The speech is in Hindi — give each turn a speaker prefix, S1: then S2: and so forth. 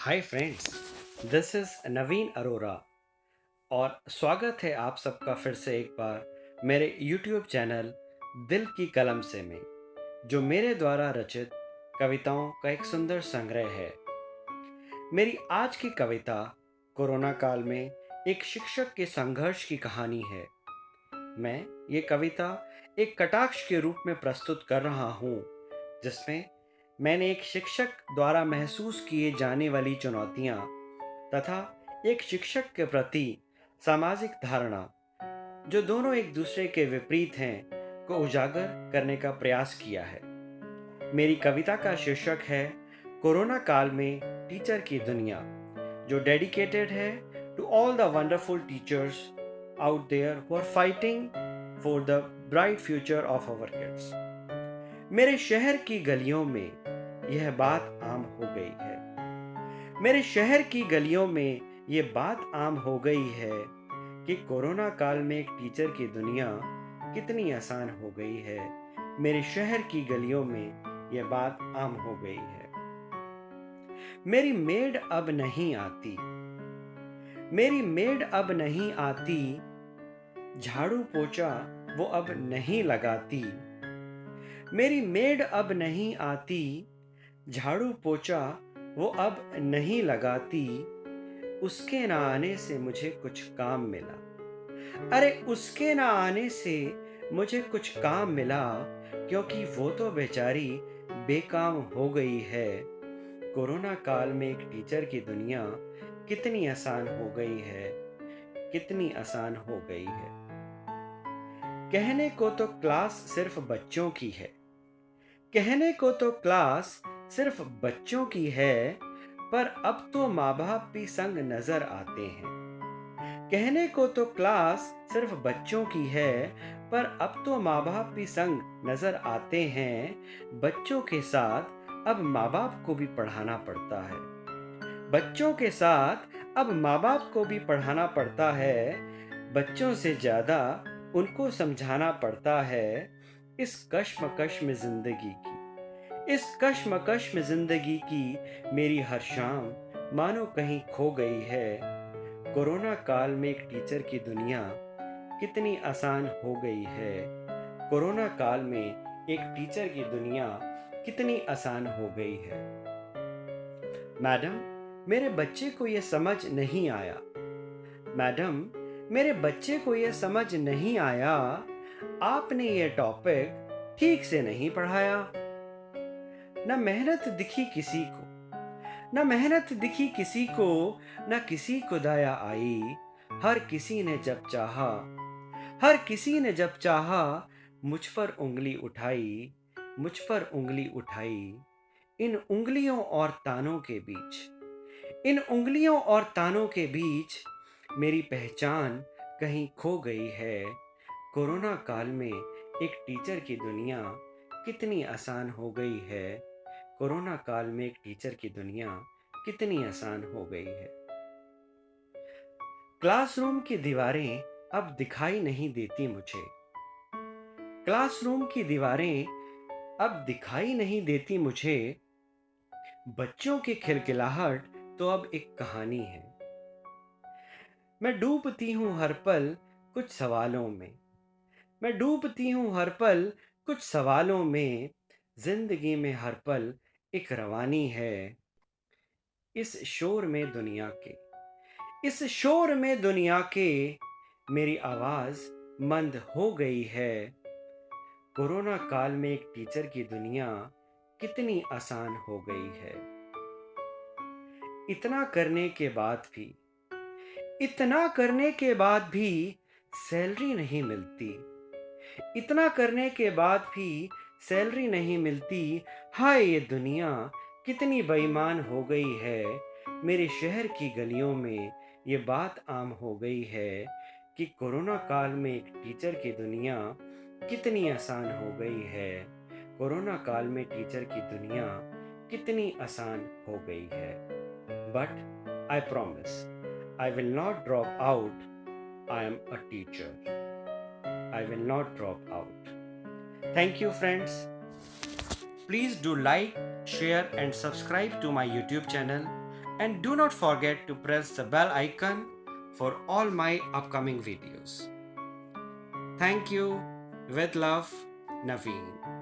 S1: हाय फ्रेंड्स, दिस इज़ नवीन अरोरा और स्वागत है आप सबका फिर से एक बार मेरे YouTube चैनल दिल की कलम से में, जो मेरे द्वारा रचित कविताओं का एक सुंदर संग्रह है। मेरी आज की कविता कोरोना काल में एक शिक्षक के संघर्ष की कहानी है। मैं ये कविता एक कटाक्ष के रूप में प्रस्तुत कर रहा हूँ, जिसमें मैंने एक शिक्षक द्वारा महसूस किए जाने वाली चुनौतियाँ तथा एक शिक्षक के प्रति सामाजिक धारणा, जो दोनों एक दूसरे के विपरीत हैं, को उजागर करने का प्रयास किया है। मेरी कविता का शीर्षक है कोरोना काल में टीचर की दुनिया, जो डेडिकेटेड है to all the wonderful teachers out there who are fighting for the bright future of our kids. मेरे शहर की गलियों में यह बात आम हो गई है। मेरे शहर की गलियों में ये बात आम हो गई है कि कोरोना काल में एक टीचर की दुनिया कितनी आसान हो गई है। मेरे शहर की गलियों में ये बात आम हो गई है। मेरी मेड अब नहीं आती, मेरी मेड अब नहीं आती, झाड़ू पोछा वो अब नहीं लगाती। मेरी मेड अब नहीं आती, झाड़ू पोछा वो अब नहीं लगाती। उसके ना आने से मुझे कुछ काम मिला। अरे उसके ना आने से मुझे कुछ काम मिला, क्योंकि वो तो बेचारी बेकाम हो गई है। कोरोना काल में एक टीचर की दुनिया कितनी आसान हो गई है, कितनी आसान हो गई है। कहने को तो क्लास सिर्फ बच्चों की है, कहने को तो क्लास सिर्फ बच्चों की है, पर अब तो माँ बाप भी संग नजर आते हैं। कहने को तो क्लास सिर्फ बच्चों की है, पर अब तो माँ बाप भी संग नजर आते हैं। बच्चों के साथ अब माँ बाप को भी पढ़ाना पड़ता है। बच्चों के साथ अब माँ बाप को भी पढ़ाना पड़ता है। बच्चों से ज्यादा उनको समझाना पड़ता है। इस कश्मकश में जिंदगी की, इस कश्मकश में जिंदगी की मेरी हर शाम मानो कहीं खो गई है। कोरोना काल में एक टीचर की दुनिया कितनी आसान हो गई है। कोरोना काल में एक टीचर की दुनिया कितनी आसान हो गई है। मैडम, मेरे बच्चे को यह समझ नहीं आया। मैडम, मेरे बच्चे को यह समझ नहीं आया। आपने ये टॉपिक ठीक से नहीं पढ़ाया। न मेहनत दिखी किसी को, न मेहनत दिखी किसी को, न किसी को दया आई। हर किसी ने जब चाहा, हर किसी ने जब चाहा, मुझ पर उंगली उठाई, मुझ पर उंगली उठाई। इन उंगलियों और तानों के बीच, इन उंगलियों और तानों के बीच मेरी पहचान कहीं खो गई है। कोरोना काल में एक टीचर की दुनिया कितनी आसान हो गई है। कोरोना काल में एक टीचर की दुनिया कितनी आसान हो गई है। क्लासरूम की दीवारें अब दिखाई नहीं देती मुझे। क्लासरूम की दीवारें अब दिखाई नहीं देती मुझे। बच्चों की खिलखिलाहट तो अब एक कहानी है। मैं डूबती हूँ हर पल कुछ सवालों में, मैं डूबती हूँ हर पल कुछ सवालों में। जिंदगी में हर पल एक रवानी है। इस शोर में दुनिया के, इस शोर में दुनिया के मेरी आवाज मंद हो गई है। कोरोना काल में एक टीचर की दुनिया कितनी आसान हो गई है। इतना करने के बाद भी, इतना करने के बाद भी सैलरी नहीं मिलती। इतना करने के बाद भी सैलरी नहीं मिलती। हाय ये दुनिया कितनी बेईमान हो गई है। मेरे शहर की गलियों में ये बात आम हो गई है कि कोरोना काल में एक टीचर की दुनिया कितनी आसान हो गई है। कोरोना काल में टीचर की दुनिया कितनी आसान हो गई है। But I promise, I will not drop out. I am a teacher. I will not drop out. Thank you, friends. Please do like, share, and subscribe to my YouTube channel And do not forget to press the bell icon for all my upcoming videos. Thank you. With love, Naveen.